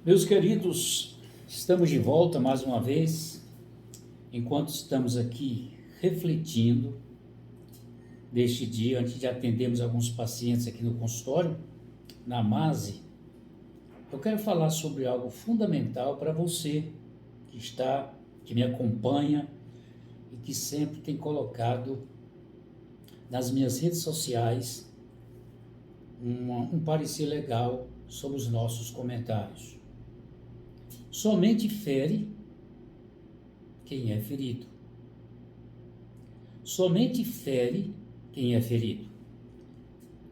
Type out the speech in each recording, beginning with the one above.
Meus queridos, estamos de volta mais uma vez. Enquanto estamos aqui refletindo deste dia, antes de atendermos alguns pacientes aqui no consultório, na MASE, eu quero falar sobre algo fundamental para você que me acompanha e que sempre tem colocado nas minhas redes sociais um parecer legal sobre os nossos comentários. Somente fere quem é ferido. Somente fere quem é ferido.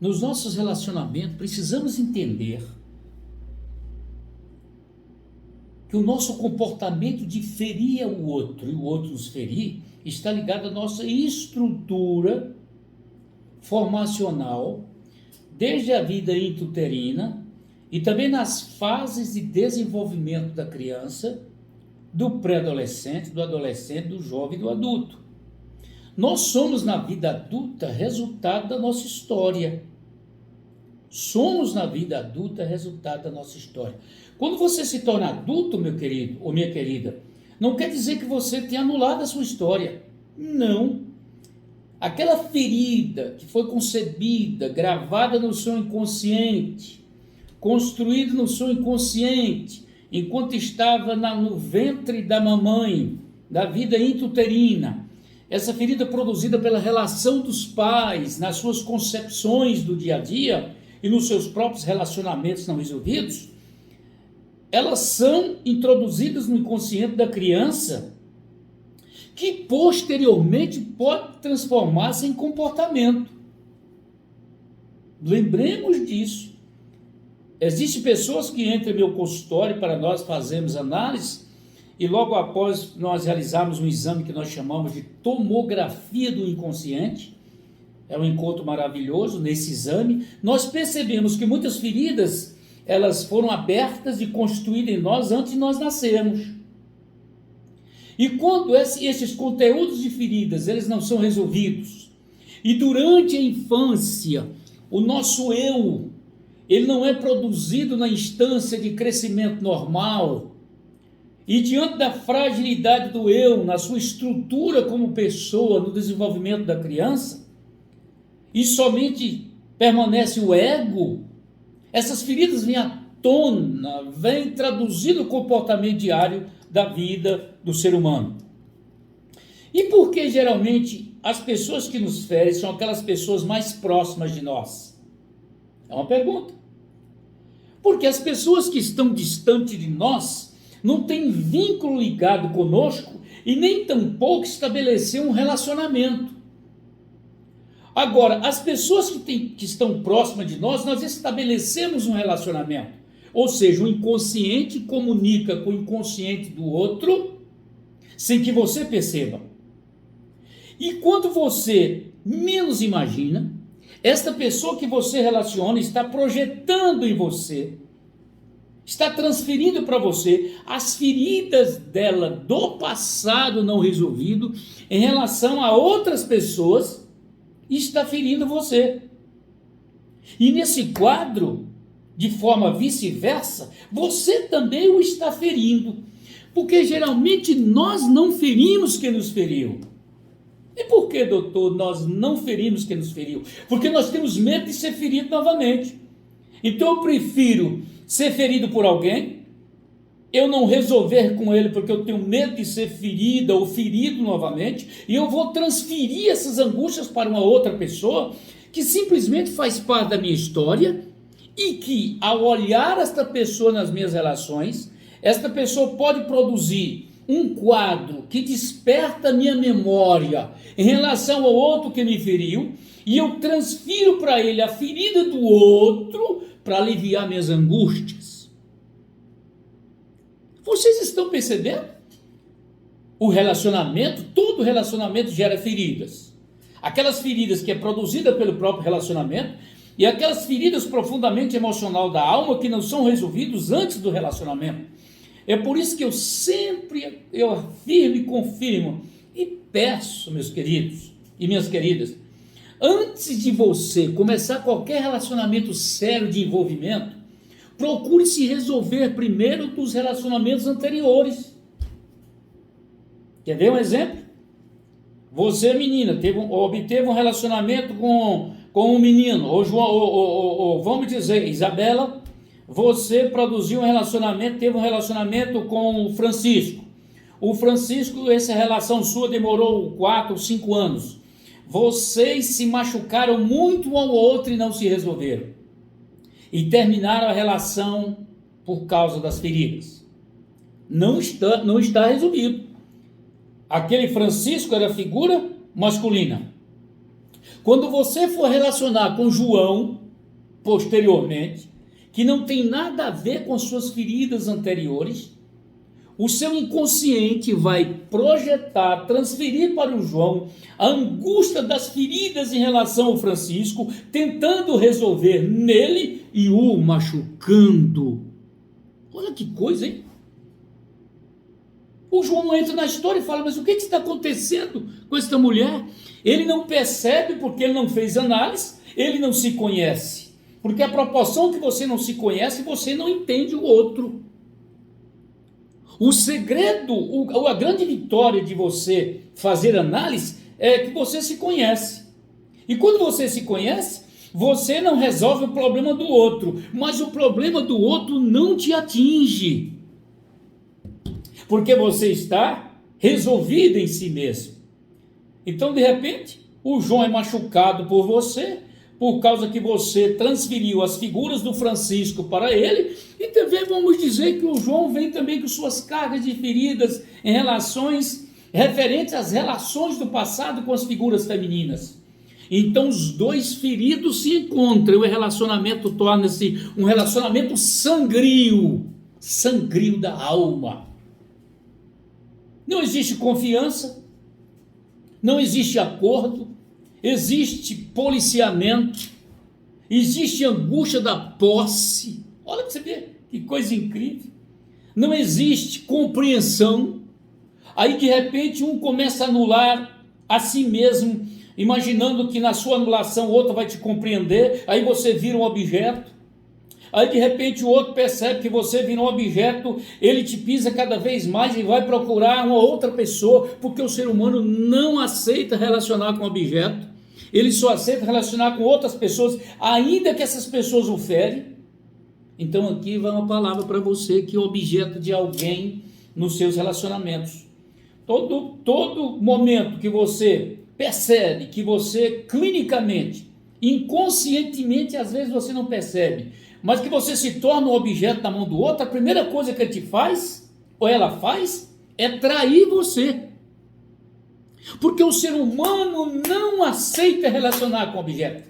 Nos nossos relacionamentos, precisamos entender que o nosso comportamento de ferir o outro e o outro nos ferir está ligado à nossa estrutura formacional, desde a vida intrauterina e também nas fases de desenvolvimento da criança, do pré-adolescente, do adolescente, do jovem e do adulto. Nós somos na vida adulta resultado da nossa história. Somos na vida adulta resultado da nossa história. Quando você se torna adulto, meu querido ou minha querida, não quer dizer que você tenha anulado a sua história. Não. Aquela ferida que foi concebida, gravada no seu inconsciente, construída no seu inconsciente, enquanto estava no ventre da mamãe, da vida intrauterina, essa ferida produzida pela relação dos pais, nas suas concepções do dia a dia e nos seus próprios relacionamentos não resolvidos, elas são introduzidas no inconsciente da criança, que posteriormente pode transformar-se em comportamento. Lembremos disso. Existem pessoas que entram em meu consultório para nós fazermos análise e logo após nós realizarmos um exame que nós chamamos de tomografia do inconsciente, é um encontro maravilhoso. Nesse exame nós percebemos que muitas feridas elas foram abertas e constituídas em nós antes de nós nascermos. E quando esses conteúdos de feridas eles não são resolvidos, e durante a infância o nosso eu ele não é produzido na instância de crescimento normal, e diante da fragilidade do eu, na sua estrutura como pessoa, no desenvolvimento da criança, e somente permanece o ego, essas feridas vêm à tona, vêm traduzir o comportamento diário da vida do ser humano. E por que geralmente as pessoas que nos ferem são aquelas pessoas mais próximas de nós? É uma pergunta. Porque as pessoas que estão distantes de nós não têm vínculo ligado conosco e nem tampouco estabelecer um relacionamento. Agora, as pessoas que estão próximas de nós estabelecemos um relacionamento. Ou seja, o inconsciente comunica com o inconsciente do outro sem que você perceba. E quando você menos imagina, esta pessoa que você relaciona está projetando em você, está transferindo para você as feridas dela do passado não resolvido em relação a outras pessoas e está ferindo você. E nesse quadro, de forma vice-versa, você também o está ferindo, porque geralmente nós não ferimos quem nos feriu. E por que, doutor, nós não ferimos quem nos feriu? Porque nós temos medo de ser ferido novamente. Então eu prefiro ser ferido por alguém, eu não resolver com ele porque eu tenho medo de ser ferida ou ferido novamente, e eu vou transferir essas angústias para uma outra pessoa que simplesmente faz parte da minha história e que, ao olhar esta pessoa nas minhas relações, esta pessoa pode produzir um quadro que desperta a minha memória em relação ao outro que me feriu, e eu transfiro para ele a ferida do outro para aliviar minhas angústias. Vocês estão percebendo? O relacionamento, todo relacionamento gera feridas. Aquelas feridas que é produzida pelo próprio relacionamento e aquelas feridas profundamente emocional da alma que não são resolvidas antes do relacionamento. É por isso que eu afirmo e confirmo e peço, meus queridos e minhas queridas, antes de você começar qualquer relacionamento sério de envolvimento, procure se resolver primeiro dos relacionamentos anteriores. Quer ver um exemplo? Você, menina, obteve um relacionamento com um menino, ou João, ou vamos dizer, Isabela, você produziu um relacionamento, teve um relacionamento com o Francisco. O Francisco, essa relação sua demorou 4 ou 5 anos. Vocês se machucaram muito um ao outro e não se resolveram. E terminaram a relação por causa das feridas. Não está resolvido. Aquele Francisco era figura masculina. Quando você for relacionar com João, posteriormente, que não tem nada a ver com suas feridas anteriores, o seu inconsciente vai projetar, transferir para o João a angústia das feridas em relação ao Francisco, tentando resolver nele e o machucando. Olha que coisa, hein? O João entra na história e fala, mas o que está acontecendo com esta mulher? Ele não percebe porque ele não fez análise, ele não se conhece. Porque a proporção que você não se conhece, você não entende o outro. O segredo, a grande vitória de você fazer análise é que você se conhece. E quando você se conhece, você não resolve o problema do outro, mas o problema do outro não te atinge. Porque você está resolvido em si mesmo. Então, de repente, o João é machucado por você, por causa que você transferiu as figuras do Francisco para ele, e também vamos dizer que o João vem também com suas cargas de feridas em relações referentes às relações do passado com as figuras femininas. Então os dois feridos se encontram, o relacionamento torna-se um relacionamento sangrio da alma. Não existe confiança, não existe acordo, existe policiamento, existe angústia da posse. Olha para você ver que coisa incrível. Não existe compreensão. Aí de repente um começa a anular a si mesmo, imaginando que na sua anulação o outro vai te compreender. Aí você vira um objeto. Aí de repente o outro percebe que você vira um objeto, ele te pisa cada vez mais e vai procurar uma outra pessoa, porque o ser humano não aceita relacionar com objeto, ele só aceita relacionar com outras pessoas, ainda que essas pessoas o ferem. Então aqui vai uma palavra para você que é objeto de alguém nos seus relacionamentos. Todo momento que você percebe que você clinicamente, inconscientemente, às vezes você não percebe, mas que você se torna um objeto na mão do outro, a primeira coisa que ele te faz, ou ela faz, é trair você. Porque o ser humano não aceita relacionar com objeto.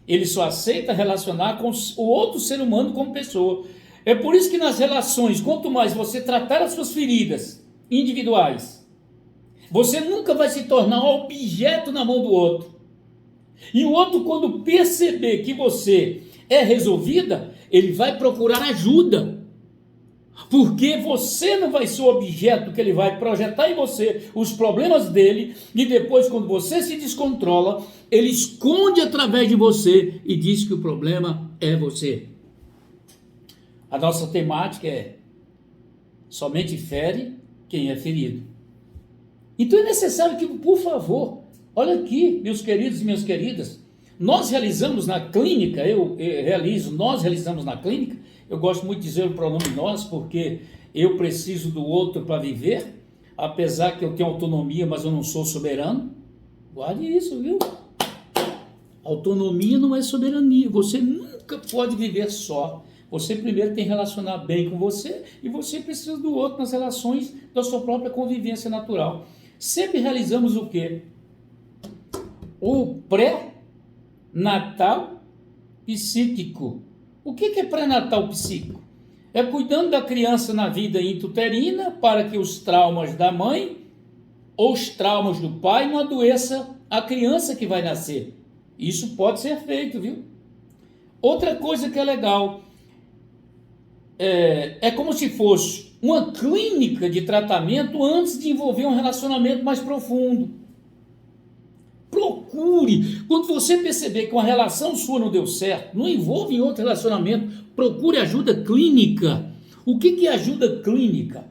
Ele só aceita relacionar com o outro ser humano como pessoa. É por isso que nas relações, quanto mais você tratar as suas feridas individuais, você nunca vai se tornar um objeto na mão do outro. E o outro, quando perceber que você é resolvida, ele vai procurar ajuda, porque você não vai ser o objeto que ele vai projetar em você os problemas dele, e depois quando você se descontrola, ele esconde através de você e diz que o problema é você. A nossa temática é somente fere quem é ferido. Então é necessário que, por favor, olha aqui, meus queridos e minhas queridas, nós realizamos na clínica, nós realizamos na clínica, eu gosto muito de dizer o pronome nós, porque eu preciso do outro para viver, apesar que eu tenho autonomia, mas eu não sou soberano. Guarde isso, viu? Autonomia não é soberania, você nunca pode viver só. Você primeiro tem que relacionar bem com você, e você precisa do outro nas relações da sua própria convivência natural. Sempre realizamos o quê? O pré-natal psíquico. O que é pré-natal psíquico? É cuidando da criança na vida intrauterina para que os traumas da mãe ou os traumas do pai não adoeça a criança que vai nascer. Isso pode ser feito, viu? Outra coisa que é legal, é como se fosse uma clínica de tratamento antes de envolver um relacionamento mais profundo. procure. Quando você perceber que uma relação sua não deu certo, não envolve em outro relacionamento, procure ajuda clínica. O que é ajuda clínica?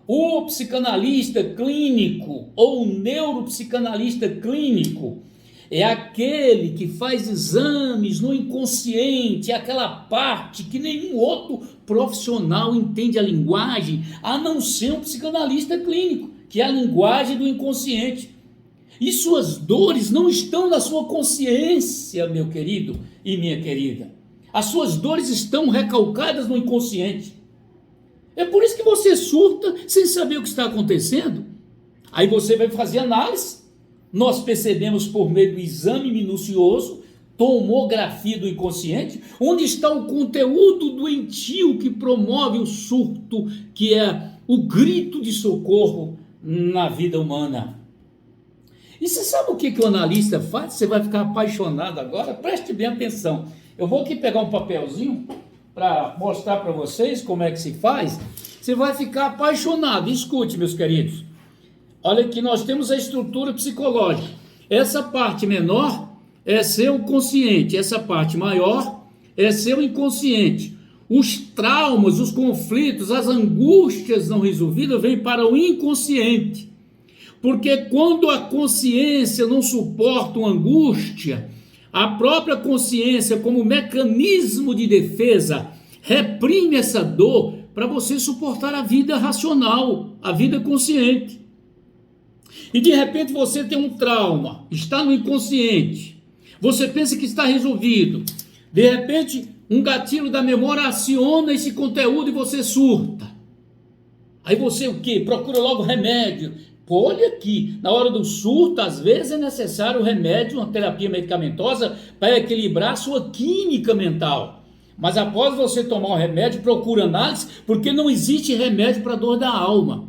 O psicanalista clínico ou o neuropsicanalista clínico é aquele que faz exames no inconsciente, aquela parte que nenhum outro profissional entende a linguagem, a não ser um psicanalista clínico, que é a linguagem do inconsciente. E suas dores não estão na sua consciência, meu querido e minha querida. As suas dores estão recalcadas no inconsciente. É por isso que você surta sem saber o que está acontecendo. Aí você vai fazer análise. Nós percebemos por meio do exame minucioso, tomografia do inconsciente, onde está o conteúdo doentio que promove o surto, que é o grito de socorro na vida humana. E você sabe o que o analista faz? Você vai ficar apaixonado agora? Preste bem atenção. Eu vou aqui pegar um papelzinho para mostrar para vocês como é que se faz. Você vai ficar apaixonado. Escute, meus queridos. Olha aqui, nós temos a estrutura psicológica. Essa parte menor é seu consciente, essa parte maior é seu inconsciente. Os traumas, os conflitos, as angústias não resolvidas vêm para o inconsciente. Porque quando a consciência não suporta uma angústia, a própria consciência, como mecanismo de defesa, reprime essa dor para você suportar a vida racional, a vida consciente. E de repente você tem um trauma, está no inconsciente, você pensa que está resolvido, de repente um gatilho da memória aciona esse conteúdo e você surta. Aí você o quê? Procura logo remédio. Pô, olha aqui, na hora do surto, às vezes é necessário um remédio, uma terapia medicamentosa para equilibrar a sua química mental. Mas após você tomar o remédio, procura análise, porque não existe remédio para dor da alma.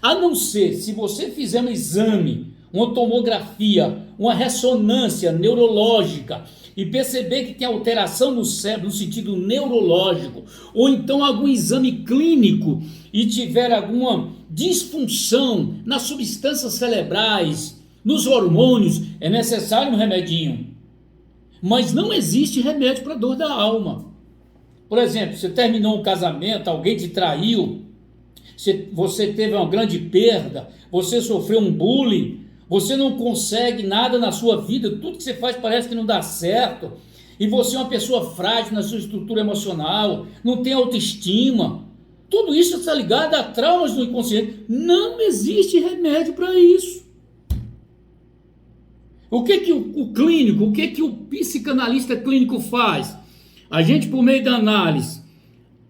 A não ser, se você fizer um exame, uma tomografia, uma ressonância neurológica e perceber que tem alteração no cérebro no sentido neurológico, ou então algum exame clínico e tiver alguma disfunção nas substâncias cerebrais, nos hormônios, é necessário um remedinho. Mas não existe remédio para dor da alma. Por exemplo, você terminou um casamento, alguém te traiu, você teve uma grande perda, você sofreu um bullying, você não consegue nada na sua vida, tudo que você faz parece que não dá certo, e você é uma pessoa frágil na sua estrutura emocional, não tem autoestima, tudo isso está ligado a traumas do inconsciente. Não existe remédio para isso. O que o clínico, o que o psicanalista clínico faz? A gente, por meio da análise,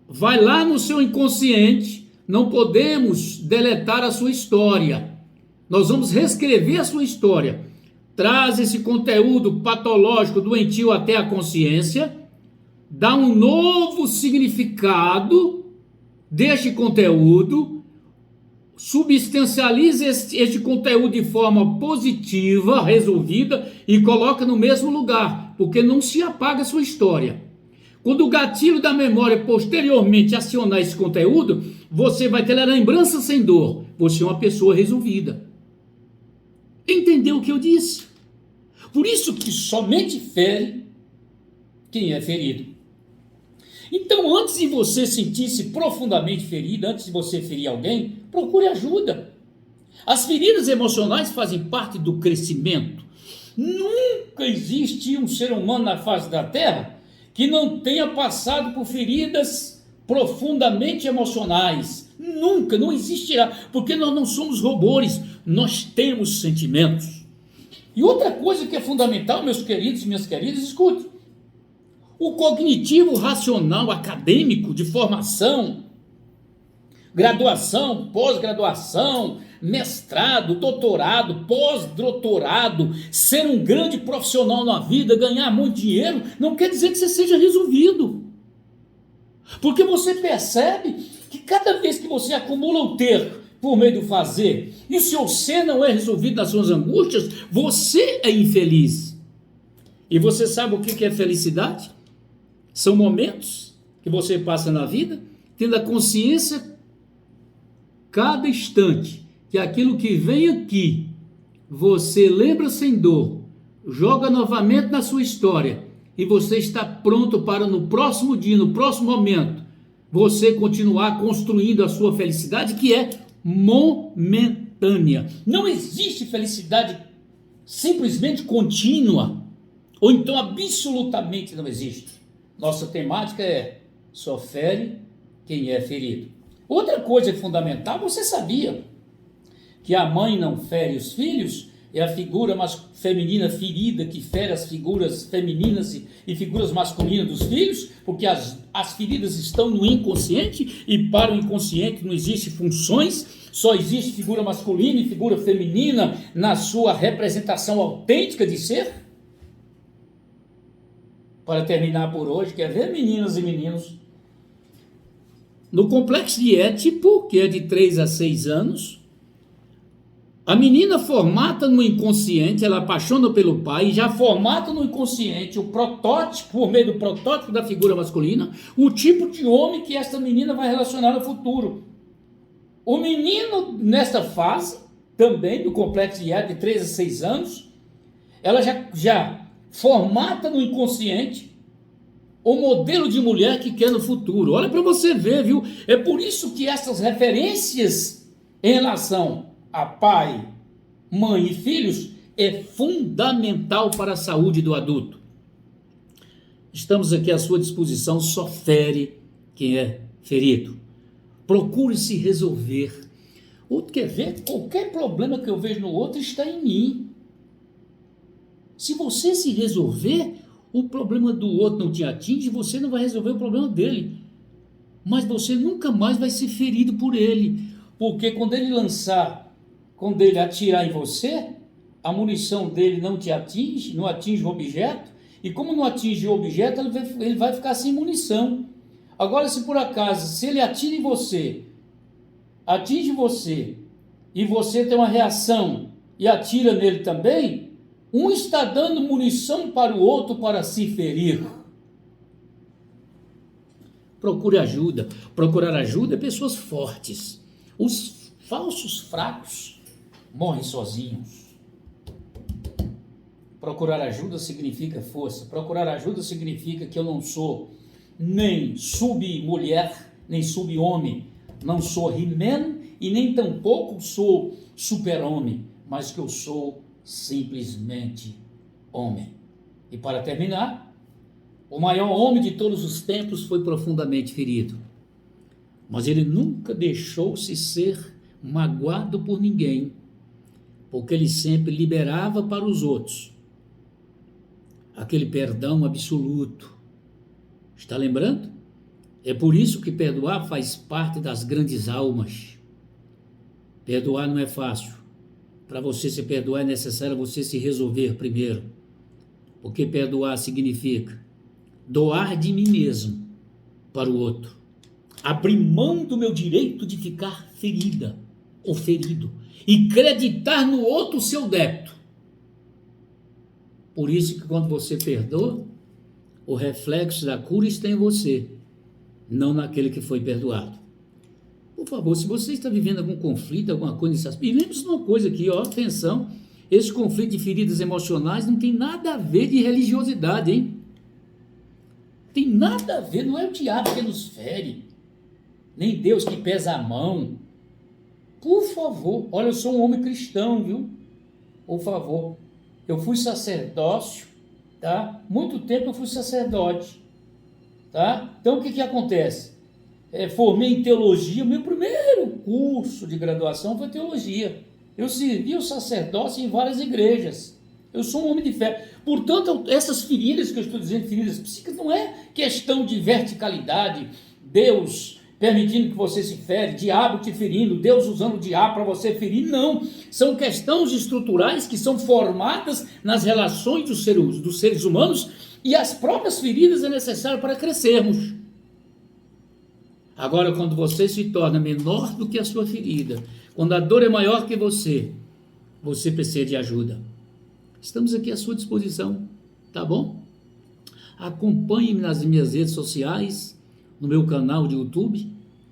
vai lá no seu inconsciente. Não podemos deletar a sua história. Nós vamos reescrever a sua história. Traz esse conteúdo patológico, doentio até a consciência, dá um novo significado deste conteúdo, substancializa este conteúdo de forma positiva, resolvida, e coloca no mesmo lugar, porque não se apaga a sua história. Quando o gatilho da memória posteriormente acionar esse conteúdo, você vai ter a lembrança sem dor. Você é uma pessoa resolvida. Entendeu o que eu disse? Por isso que somente fere quem é ferido. Então, antes de você sentir-se profundamente ferido, antes de você ferir alguém, procure ajuda. As feridas emocionais fazem parte do crescimento. Nunca existe um ser humano na face da Terra que não tenha passado por feridas profundamente emocionais. Nunca, não existirá, porque nós não somos robôs, nós temos sentimentos. E outra coisa que é fundamental, meus queridos e minhas queridas, escute. O cognitivo racional acadêmico de formação, graduação, pós-graduação, mestrado, doutorado, pós-doutorado, ser um grande profissional na vida, ganhar muito dinheiro, não quer dizer que você seja resolvido. Porque você percebe que cada vez que você acumula o ter por meio do fazer, e o seu ser não é resolvido nas suas angústias, você é infeliz. E você sabe o que é felicidade? São momentos que você passa na vida tendo a consciência cada instante que aquilo que vem aqui você lembra sem dor joga novamente na sua história e você está pronto para no próximo dia, no próximo momento, você continuar construindo a sua felicidade, que é momentânea. Não existe felicidade simplesmente contínua, ou então absolutamente não existe. Nossa temática é: só fere quem é ferido. Outra coisa fundamental, você sabia que a mãe não fere os filhos? É a figura feminina ferida que fere as figuras femininas e figuras masculinas dos filhos, porque as feridas estão no inconsciente, e para o inconsciente não existe funções, só existe figura masculina e figura feminina na sua representação autêntica de ser. Para terminar por hoje, quer ver, meninas e meninos? No complexo de Édipo, que é de 3 a 6 anos, a menina formata no inconsciente, ela apaixona pelo pai, e já formata no inconsciente o protótipo, por meio do protótipo da figura masculina, o tipo de homem que esta menina vai relacionar no futuro. O menino, nesta fase, também do complexo de Édipo, de 3 a 6 anos, ela já formata no inconsciente o modelo de mulher que quer no futuro. Olha para você ver, viu? É por isso que essas referências em relação a pai, mãe e filhos é fundamental para a saúde do adulto. Estamos aqui à sua disposição, só fere quem é ferido. Procure se resolver. Outro quer ver? Qualquer problema que eu vejo no outro está em mim. Se você se resolver, o problema do outro não te atinge, você não vai resolver o problema dele. Mas você nunca mais vai ser ferido por ele. Porque quando ele atirar em você, a munição dele não te atinge, não atinge o objeto, e como não atinge o objeto, ele vai ficar sem munição. Agora, se por acaso, se ele atira em você, atinge você, e você tem uma reação e atira nele também, um está dando munição para o outro para se ferir. Procure ajuda. Procurar ajuda é pessoas fortes. Os falsos fracos morrem sozinhos. Procurar ajuda significa força. Procurar ajuda significa que eu não sou nem sub-mulher, nem sub-homem. Não sou He-Man e nem tampouco sou super-homem, mas que eu sou simplesmente homem. E para terminar, o maior homem de todos os tempos foi profundamente ferido. Mas ele nunca deixou-se ser magoado por ninguém, porque ele sempre liberava para os outros aquele perdão absoluto. Está lembrando? É por isso que perdoar faz parte das grandes almas. Perdoar não é fácil. Para você se perdoar é necessário você se resolver primeiro. Porque perdoar significa doar de mim mesmo para o outro. Abrir mão do meu direito de ficar ferida ou ferido e acreditar no outro o seu débito. Por isso que quando você perdoa, o reflexo da cura está em você, não naquele que foi perdoado. Por favor, se você está vivendo algum conflito, alguma coisa nesse aspecto, e lembre-se de uma coisa aqui, ó, atenção, esse conflito de feridas emocionais não tem nada a ver de religiosidade, hein? Tem nada a ver, não é o diabo que nos fere, nem Deus que pesa a mão. Por favor, olha, eu sou um homem cristão, viu? Por favor, eu fui sacerdócio, tá? Muito tempo eu fui sacerdote, tá? Então o que acontece? Formei em teologia, meu primeiro curso de graduação foi teologia. Eu servi o sacerdócio em várias igrejas. Eu sou um homem de fé. Portanto, essas feridas que eu estou dizendo, feridas psíquicas, não é questão de verticalidade, Deus permitindo que você se fere, diabo te ferindo, Deus usando o diabo para você ferir, não. São questões estruturais que são formadas nas relações dos seres humanos, e as próprias feridas é necessário para crescermos. Agora, quando você se torna menor do que a sua ferida, quando a dor é maior que você precisa de ajuda. Estamos aqui à sua disposição, tá bom? Acompanhe-me nas minhas redes sociais, no meu canal de YouTube,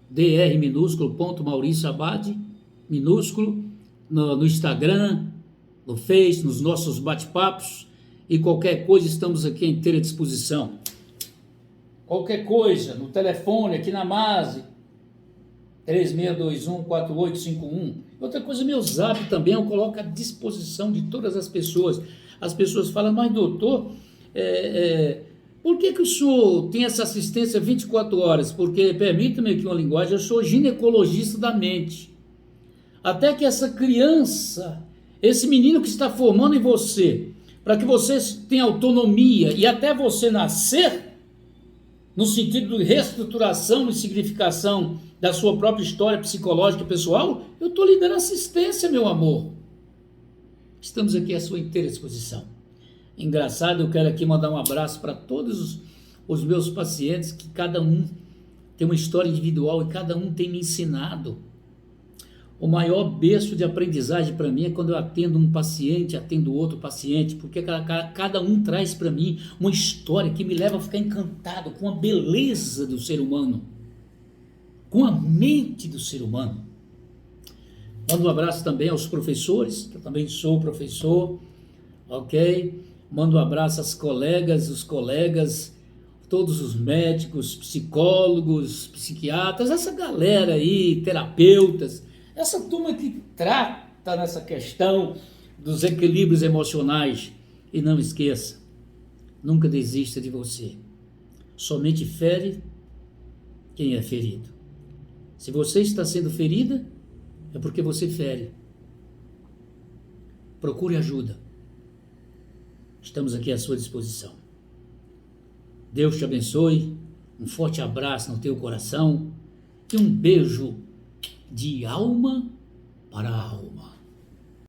dr minúsculo, Maurício Abad, minúsculo, no Instagram, no Face, nos nossos bate-papos. E qualquer coisa, estamos aqui à inteira disposição. Qualquer coisa, no telefone, aqui na MASE, 3621-4851. Outra coisa, meu zap também, eu coloco à disposição de todas as pessoas. As pessoas falam, mas doutor, por que o senhor tem essa assistência 24 horas? Porque, permita-me aqui uma linguagem, eu sou ginecologista da mente. Até que essa criança, esse menino que está formando em você, para que você tenha autonomia e até você nascer, no sentido de reestruturação e significação da sua própria história psicológica e pessoal, eu estou lhe dando assistência, meu amor. Estamos aqui à sua inteira disposição. Engraçado, eu quero aqui mandar um abraço para todos os meus pacientes, que cada um tem uma história individual e cada um tem me ensinado. O maior berço de aprendizagem para mim é quando eu atendo um paciente, atendo outro paciente, porque cada um traz para mim uma história que me leva a ficar encantado com a beleza do ser humano, com a mente do ser humano. Mando um abraço também aos professores, que eu também sou professor, ok? Mando um abraço às colegas, os colegas, todos os médicos, psicólogos, psiquiatras, essa galera aí, terapeutas, essa turma que trata nessa questão dos equilíbrios emocionais. E não esqueça, nunca desista de você. Somente fere quem é ferido. Se você está sendo ferida, é porque você fere. Procure ajuda. Estamos aqui à sua disposição. Deus te abençoe. Um forte abraço no teu coração e um beijo de alma para alma.